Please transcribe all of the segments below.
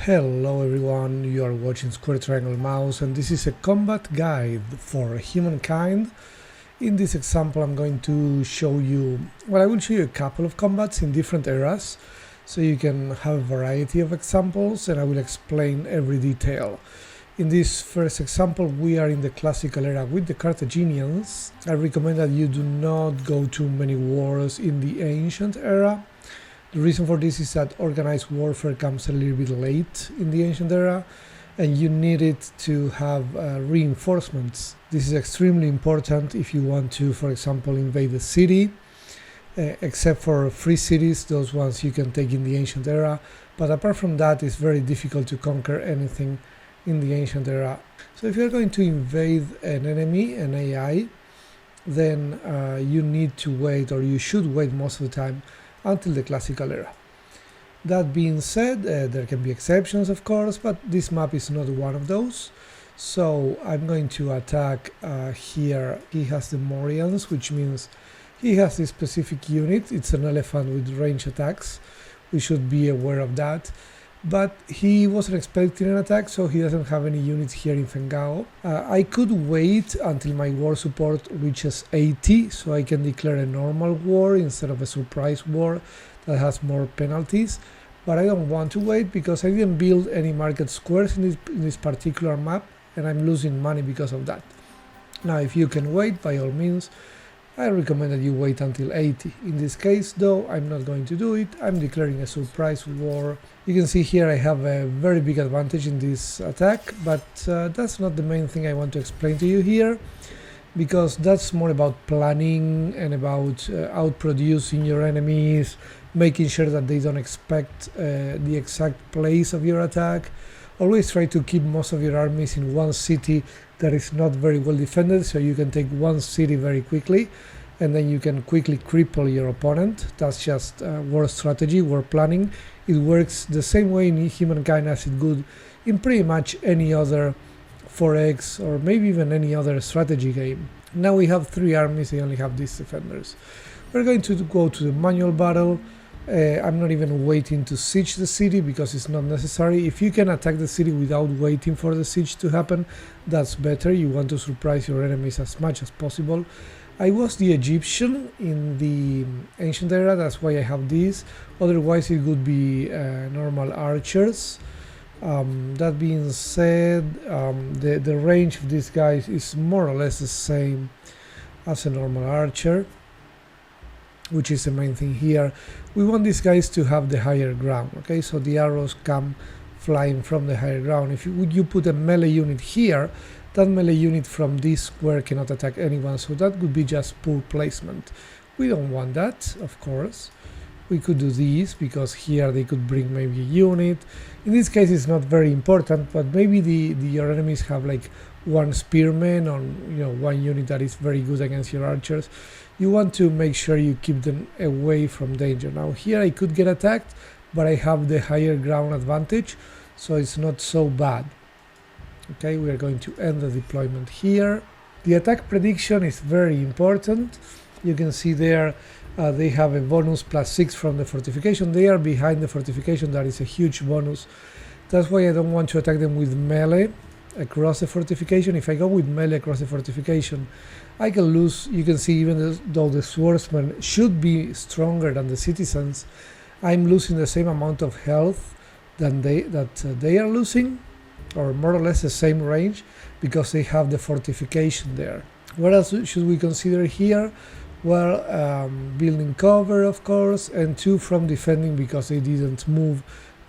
Hello everyone, you are watching Square Triangle Mouse and this is a combat guide for Humankind. In this example I'm going to show you, I will show you a couple of combats in different eras so you can have a variety of examples and I will explain every detail. In this first example we are in the classical era with the Carthaginians. I recommend that you do not go too many wars in the ancient era. The reason for this is that organized warfare comes a little bit late in the ancient era and you need it to have reinforcements. This is extremely important if you want to, for example, invade a city, except for free cities, those ones you can take in the ancient era, but apart from that it's very difficult to conquer anything in the ancient era. So if you're going to invade an enemy, an AI, then you need to wait, or you should wait most of the time, until the classical era. That being said, there can be exceptions of course, but this map is not one of those. So I'm going to attack here. He has the Morians, which means he has this specific unit. It's an elephant with range attacks. We should be aware of that. But he wasn't expecting an attack, so he doesn't have any units here in Fengao. I could wait until my war support reaches 80, so I can declare a normal war instead of a surprise war that has more penalties. But I don't want to wait because I didn't build any market squares in this particular map, and I'm losing money because of that. Now, if you can wait, by all means, I recommend that you wait until 80. In this case, though, I'm not going to do it. I'm declaring a surprise war. You can see here I have a very big advantage in this attack, but that's not the main thing I want to explain to you here, because that's more about planning and about outproducing your enemies, making sure that they don't expect the exact place of your attack. Always try to keep most of your armies in one city that is not very well defended, so you can take one city very quickly and then you can quickly cripple your opponent. That's just war strategy, war planning. It works the same way in Humankind as it would in pretty much any other 4X or maybe even any other strategy game. Now we have 3 armies, they only have these defenders. We're going to go to the manual battle. I'm not even waiting to siege the city because it's not necessary. If you can attack the city without waiting for the siege to happen, that's better. You want to surprise your enemies as much as possible. I was the Egyptian in the ancient era, that's why I have these. Otherwise it would be normal archers. That being said, the range of these guys is more or less the same as a normal archer, which is the main thing here. We want these guys to have the higher ground, okay? So the arrows come flying from the higher ground. If you put a melee unit here, that melee unit from this square cannot attack anyone, so that would be just poor placement. We don't want that, of course. We could do these because here they could bring maybe a unit. In this case it's not very important, but maybe your enemies have like one spearman or one unit that is very good against your archers. You want to make sure you keep them away from danger. Now here I could get attacked, but I have the higher ground advantage, so it's not so bad. Okay, we are going to end the deployment here. The attack prediction is very important. You can see there they have a bonus +6 from the fortification. They are behind the fortification, that is a huge bonus. That's why I don't want to attack them with melee across the fortification. If I go with melee across the fortification, I can lose. You can see even though the swordsmen should be stronger than the citizens, I'm losing the same amount of health that they are losing, or more or less the same range, because they have the fortification there. What else should we consider here? Well, building cover, of course, and 2 from defending because they didn't move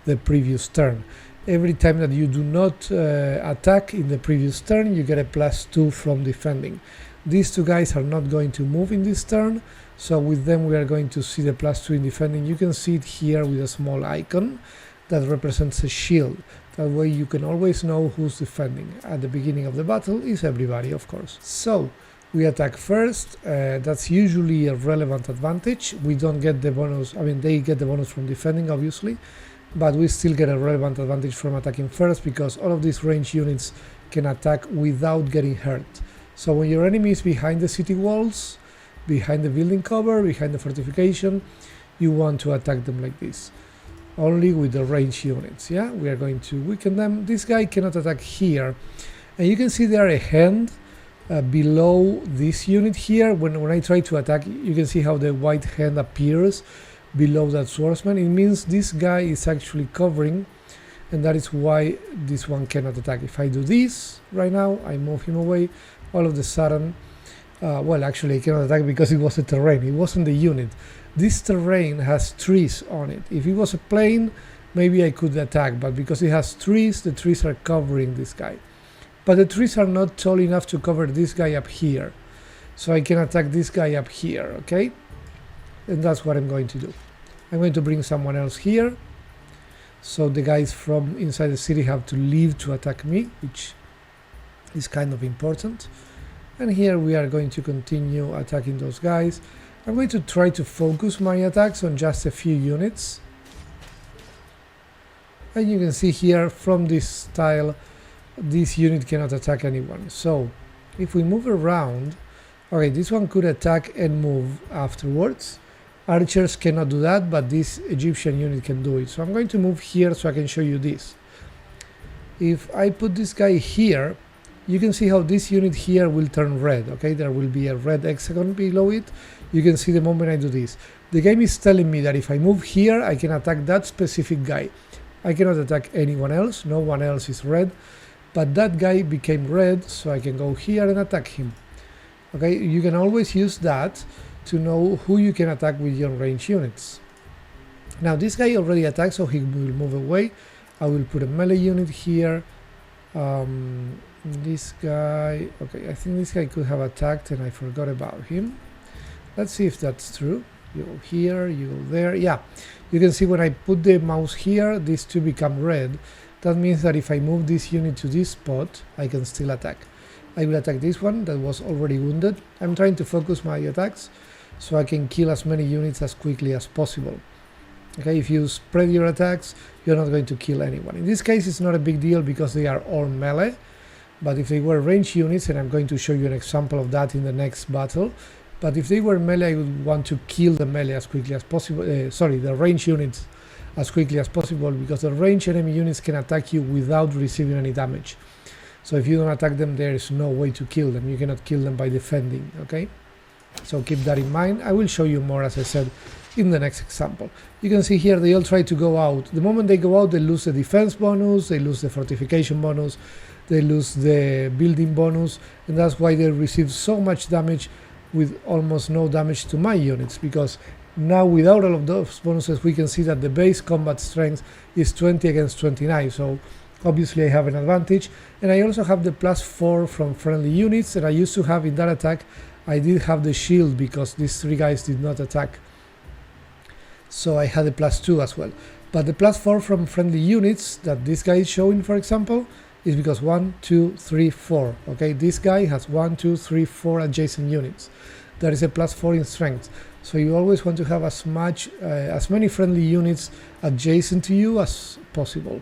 the previous turn. Every time that you do not attack in the previous turn, you get a +2 from defending. These 2 guys are not going to move in this turn, so with them we are going to see the +2 in defending. You can see it here with a small icon that represents a shield. That way you can always know who's defending. At the beginning of the battle is everybody, of course. So we attack first. That's usually a relevant advantage. We don't get the bonus, they get the bonus from defending obviously, but we still get a relevant advantage from attacking first because all of these range units can attack without getting hurt. So when your enemy is behind the city walls, behind the building cover, behind the fortification, you want to attack them like this. only with the range units. Yeah, we are going to weaken them. This guy cannot attack here, and you can see there a hand below this unit here. When I try to attack, you can see how the white hand appears below that swordsman. It means this guy is actually covering, and that is why this one cannot attack. If I do this right now, I move him away, all of a sudden, well, actually I cannot attack because it was a terrain, it wasn't the unit. This terrain has trees on it. If it was a plane, maybe I could attack, but because it has trees, the trees are covering this guy. But the trees are not tall enough to cover this guy up here. So I can attack this guy up here, okay? And that's what I'm going to do. I'm going to bring someone else here. So the guys from inside the city have to leave to attack me, which is kind of important. And here we are going to continue attacking those guys. I'm going to try to focus my attacks on just a few units. And you can see here from this tile, this unit cannot attack anyone. So if we move around, okay, this one could attack and move afterwards. Archers cannot do that, but this Egyptian unit can do it. So I'm going to move here so I can show you this. If I put this guy here, you can see how this unit here will turn red, okay? There will be a red hexagon below it. You can see the moment I do this. The game is telling me that if I move here, I can attack that specific guy. I cannot attack anyone else, no one else is red, but that guy became red, so I can go here and attack him. Okay, you can always use that to know who you can attack with your range units. Now this guy already attacked, so he will move away. I will put a melee unit here. This guy, okay, I think this guy could have attacked and I forgot about him. Let's see if that's true. You go here, you go there. Yeah, you can see when I put the mouse here, these two become red. That means that if I move this unit to this spot, I can still attack. I will attack this one that was already wounded. I'm trying to focus my attacks so I can kill as many units as quickly as possible. Okay, if you spread your attacks, you're not going to kill anyone. In this case, it's not a big deal because they are all melee. But if they were range units, and I'm going to show you an example of that in the next battle, but if they were melee, I would want to kill the melee as quickly as possible, the range units as quickly as possible, because the range enemy units can attack you without receiving any damage. So if you don't attack them, there is no way to kill them. You cannot kill them by defending, okay? So keep that in mind. I will show you more, as I said, in the next example. You can see here they all try to go out. The moment they go out, they lose the defense bonus, they lose the fortification bonus, they lose the building bonus, and that's why they receive so much damage with almost no damage to my units, because now without all of those bonuses we can see that the base combat strength is 20 against 29, so obviously I have an advantage. And I also have the +4 from friendly units, and I used to have in that attack, I did have the shield because these three guys did not attack, so I had a +2 as well. But the +4 from friendly units that this guy is showing, for example, is because 1, 2, 3, 4. Okay, this guy has 1, 2, 3, 4 adjacent units. There is a +4 in strength. So you always want to have as many friendly units adjacent to you as possible.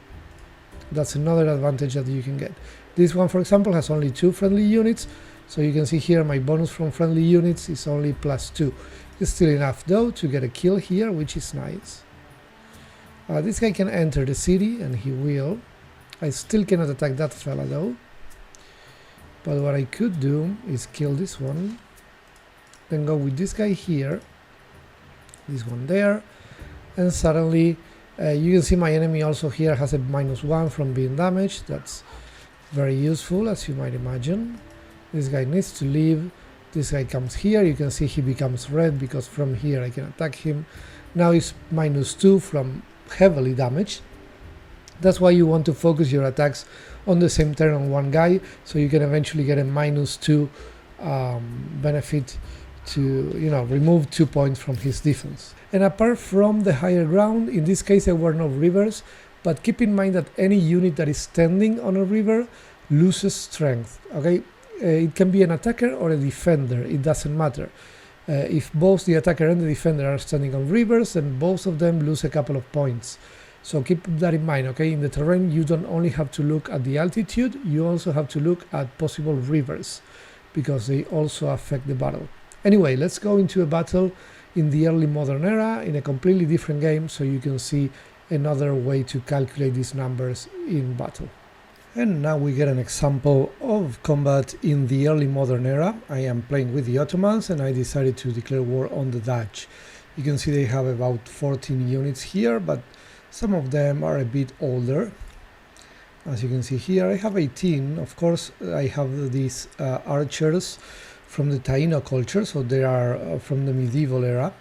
That's another advantage that you can get. This one, for example, has only 2 friendly units. So you can see here my bonus from friendly units is only +2. It's still enough though to get a kill here, which is nice. This guy can enter the city, and he will. I still cannot attack that fella though. But what I could do is kill this one, then go with this guy here, this one there, and suddenly you can see my enemy also here has a -1 from being damaged. That's very useful, as you might imagine. This guy needs to leave. This guy comes here, you can see he becomes red because from here I can attack him. Now he's -2 from heavily damaged. That's why you want to focus your attacks on the same turn on one guy, so you can eventually get a -2 benefit to, you know, remove 2 points from his defense. And apart from the higher ground, in this case there were no rivers, but keep in mind that any unit that is standing on a river loses strength, okay? It can be an attacker or a defender, it doesn't matter. If both the attacker and the defender are standing on rivers, then both of them lose a couple of points. So keep that in mind, okay? In the terrain, you don't only have to look at the altitude, you also have to look at possible rivers, because they also affect the battle. Anyway, let's go into a battle in the early modern era, in a completely different game, so you can see another way to calculate these numbers in battle. And now we get an example of combat in the early modern era. I am playing with the Ottomans and I decided to declare war on the Dutch. You can see they have about 14 units here, but some of them are a bit older. As you can see here, I have 18. Of course, I have these archers from the Taino culture, so they are from the medieval era.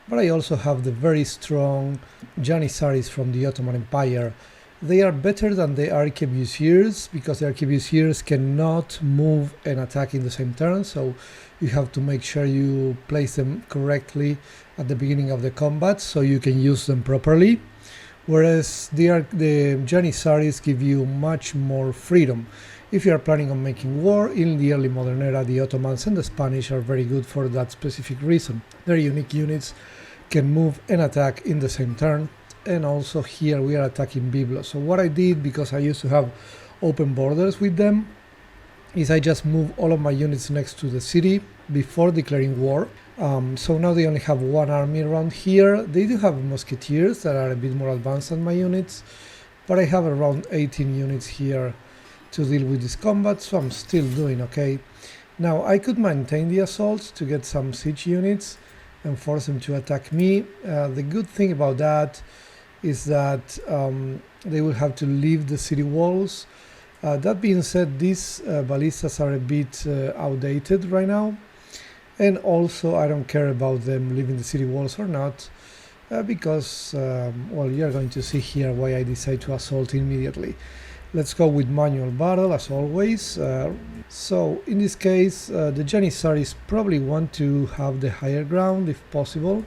But I also have the very strong Janissaries from the Ottoman Empire. They are better than the arquebusiers because the arquebusiers cannot move and attack in the same turn, so you have to make sure you place them correctly at the beginning of the combat so you can use them properly. Whereas the Janissaries give you much more freedom. If you are planning on making war in the early modern era, the Ottomans and the Spanish are very good for that specific reason. Their unique units can move and attack in the same turn. And also here we are attacking Byblos. So what I did, because I used to have open borders with them, is I just moved all of my units next to the city before declaring war. So now they only have one army around here. They do have musketeers that are a bit more advanced than my units, but I have around 18 units here to deal with this combat, so I'm still doing okay. Now I could maintain the assaults to get some siege units and force them to attack me. The good thing about that is that they will have to leave the city walls. That being said, these ballistas are a bit outdated right now, and also I don't care about them leaving the city walls or not, because well, you're going to see here why I decide to assault immediately. Let's go with manual battle as always. So in this case the Janissaries probably want to have the higher ground if possible,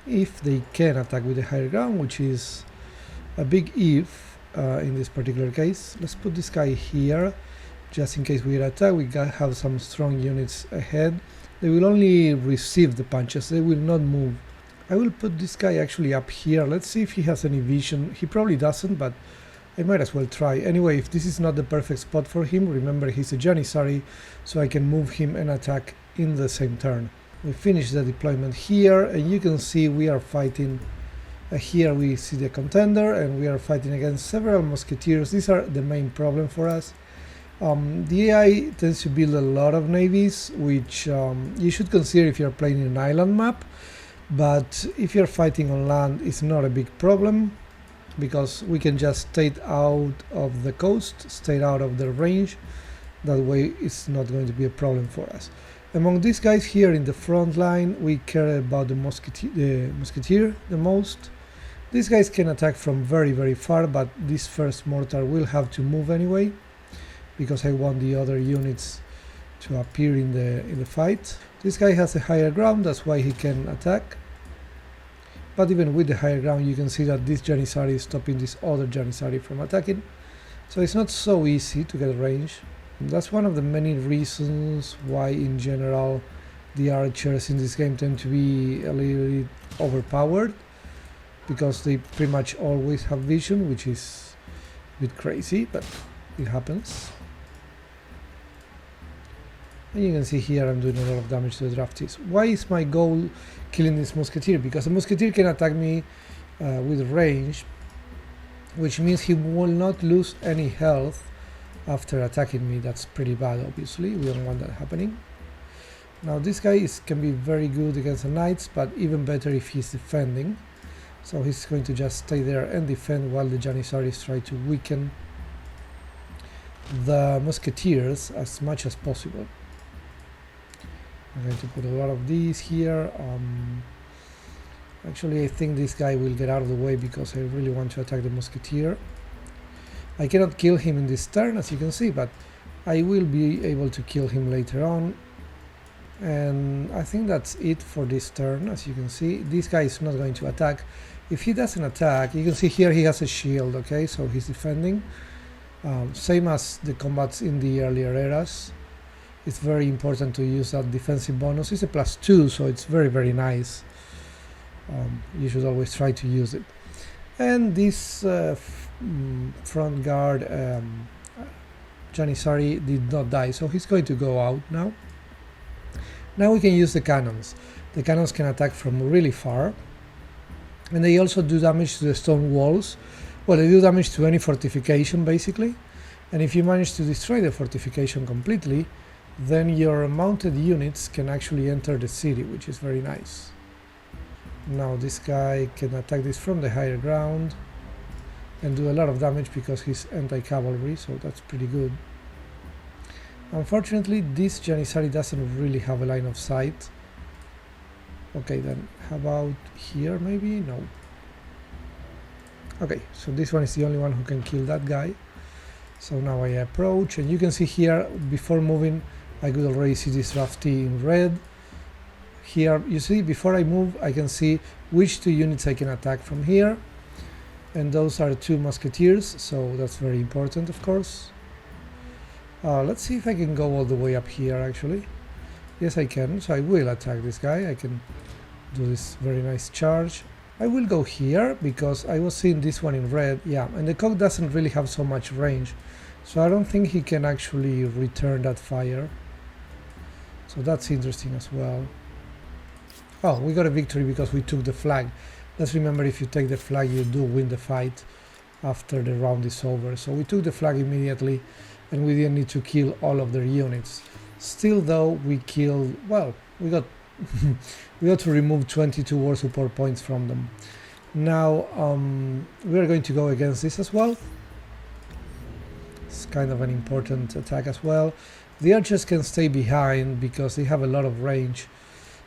if they can attack with the higher ground, which is a big if in this particular case. Let's put this guy here just in case we get attacked. We have some strong units ahead. They will only receive the punches, they will not move. I will put this guy actually up here. Let's see if he has any vision. He probably doesn't, but I might as well try. Anyway, if this is not the perfect spot for him, remember he's a Janissary, so I can move him and attack in the same turn. We finish the deployment here, and you can see we are fighting. Here we see the contender, and we are fighting against several musketeers. These are the main problem for us. The AI tends to build a lot of navies, which you should consider if you're playing an island map, but if you're fighting on land, it's not a big problem, because we can just stay out of the coast, stay out of the range. That way it's not going to be a problem for us. Among these guys here in the front line, we care about the musketeer the most. These guys can attack from very far, but this first mortar will have to move anyway, because I want the other units to appear in the fight. This guy has a higher ground, that's why he can attack. But even with the higher ground, you can see that this Janissary is stopping this other Janissary from attacking. So it's not so easy to get range. And that's one of the many reasons why in general the archers in this game tend to be a little bit overpowered, because they pretty much always have vision, which is a bit crazy, but it happens. And you can see here I'm doing a lot of damage to the draftees. Why is my goal killing this musketeer? Because a musketeer can attack me with range, which means he will not lose any health after attacking me. That's pretty bad, obviously. We don't want that happening. Now this guy can be very good against the knights, but even better if he's defending. So he's going to just stay there and defend while the Janissaries try to weaken the musketeers as much as possible. I'm going to put a lot of these here. Actually, I think this guy will get out of the way because I really want to attack the musketeer. I cannot kill him in this turn, as you can see, but I will be able to kill him later on. And I think that's it for this turn. As you can see, this guy is not going to attack. If he doesn't attack, you can see here he has a shield, okay, so he's defending. Same as the combats in the earlier eras. It's very important to use that defensive bonus. It's a +2, so it's very nice. You should always try to use it. And this front guard Janissary did not die, so he's going to go out now. Now we can use the cannons. The cannons can attack from really far, And they also do damage to the stone walls. Well, they do damage to any fortification basically, and if you manage to destroy the fortification completely, then your mounted units can actually enter the city, which is very nice. Now this guy can attack this from the higher ground and do a lot of damage because he's anti-cavalry, so that's pretty good. Unfortunately, this Janissary doesn't really have a line of sight. Okay, then how about here maybe? No. Okay, so this one is the only one who can kill that guy. So now I approach, and you can see here, before moving, I could already see this drafty in red. Here, you see, before I move, I can see which two units I can attack from here. And those are two musketeers, so that's very important, of course. Let's see if I can go all the way up here, actually. Yes, I can, so I will attack this guy. I can do this very nice charge. I will go here because I was seeing this one in red, yeah, and the cock doesn't really have so much range, so I don't think he can actually return that fire. So that's interesting as well. Oh, we got a victory because we took the flag. Let's remember, if you take the flag, you do win the fight after the round is over. So we took the flag immediately, and we didn't need to kill all of their units. Still though, we killed, well, we got we got to remove 22 war support points from them. Now we are going to go against this as well. It's kind of an important attack as well. The archers can stay behind because they have a lot of range,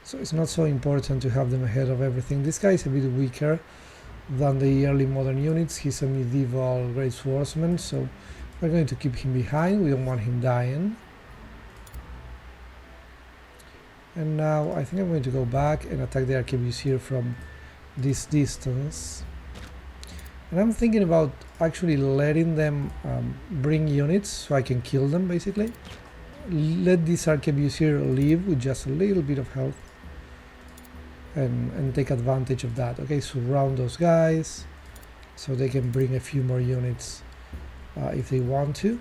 so it's not so important to have them ahead of everything. This guy is a bit weaker than the early modern units. He's a medieval great swordsman, so we're going to keep him behind. We don't want him dying. And now I think I'm going to go back and attack the arquebusier from this distance. And I'm thinking about actually letting them bring units so I can kill them, basically. Let this arquebusier leave with just a little bit of health and take advantage of that. Okay, surround those guys so they can bring a few more units if they want to.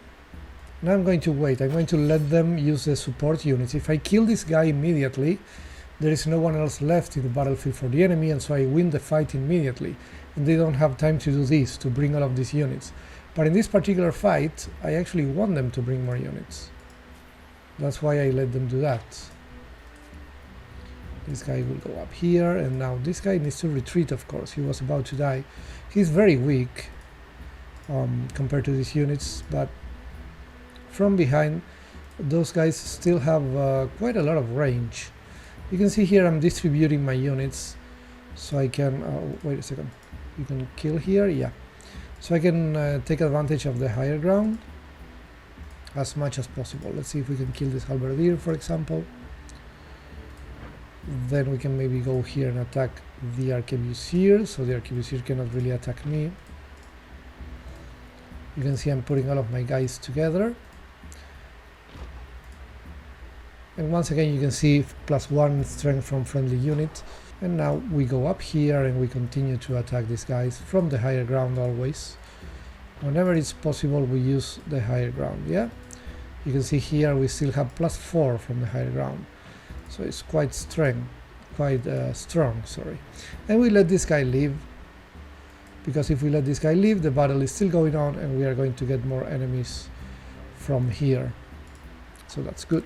Now I'm going to wait. I'm going to let them use the support units. If I kill this guy immediately, there is no one else left in the battlefield for the enemy, and so I win the fight immediately. And they don't have time to do this, to bring all of these units. But in this particular fight, I actually want them to bring more units. That's why I let them do that. This guy will go up here, and now this guy needs to retreat, of course. He was about to die. He's very weak compared to these units, but from behind, those guys still have quite a lot of range. You can see here I'm distributing my units so I can wait a second, you can kill here, yeah, so I can take advantage of the higher ground as much as possible. Let's see if we can kill this halberdier, for example. Then we can maybe go here and attack the arquebusier, so the arquebusier cannot really attack me. You can see I'm putting all of my guys together. And once again, you can see +1 strength from friendly unit. And now we go up here and we continue to attack these guys from the higher ground always. Whenever it's possible, we use the higher ground, yeah? You can see here we still have +4 from the higher ground. So it's quite strong, sorry. And we let this guy leave, because if we let this guy leave, the battle is still going on and we are going to get more enemies from here. So that's good.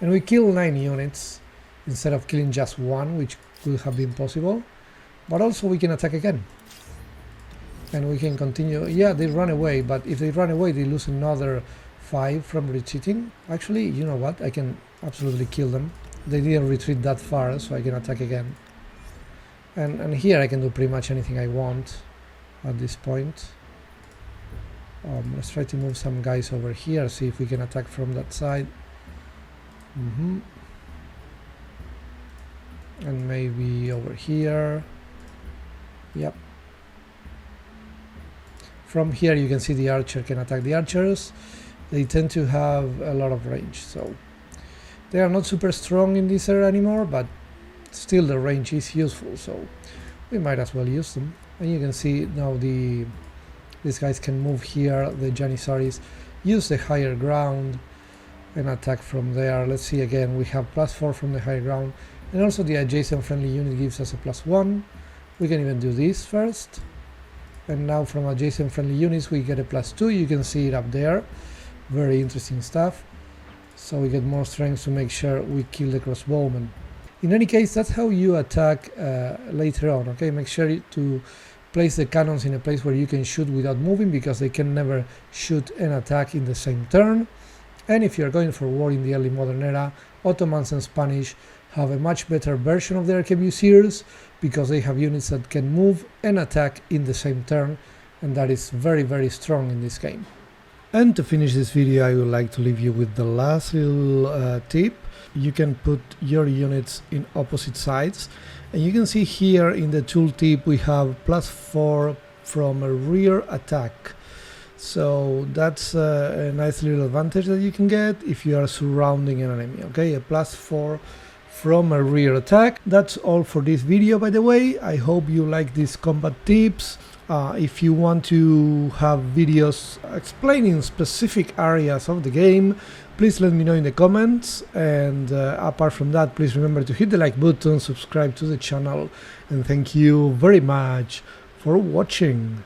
And we kill 9 units instead of killing just 1, which could have been possible. But also we can attack again. And we can continue. Yeah, they run away, but if they run away, they lose another 5 from retreating. Actually, you know what? I can absolutely kill them. They didn't retreat that far, so I can attack again. And here I can do pretty much anything I want at this point. Let's try to move some guys over here, see if we can attack from that side. And maybe over here. Yep. From here you can see the archer can attack the archers. They tend to have a lot of range, so they are not super strong in this area anymore, but still the range is useful, so we might as well use them. And you can see now these guys can move here, the Janissaries use the higher ground and attack from there. Let's see again, we have +4 from the higher ground, and also the adjacent friendly unit gives us a +1, We can even do this first, and now from adjacent friendly units we get a +2. You can see it up there. Very interesting stuff. So we get more strength to make sure we kill the crossbowman. In any case, that's how you attack later on, okay? Make sure to place the cannons in a place where you can shoot without moving, because they can never shoot and attack in the same turn. And if you're going for war in the early modern era, Ottomans and Spanish have a much better version of their arquebusiers, because they have units that can move and attack in the same turn, and that is very, very strong in this game. And to finish this video, I would like to leave you with the last little tip. You can put your units in opposite sides, and you can see here in the tooltip we have +4 from a rear attack. So that's a nice little advantage that you can get if you are surrounding an enemy, okay? A +4 from a rear attack. That's all for this video, by the way. I hope you like these combat tips. If you want to have videos explaining specific areas of the game, please let me know in the comments. And apart from that, please remember to hit the like button, subscribe to the channel, and thank you very much for watching.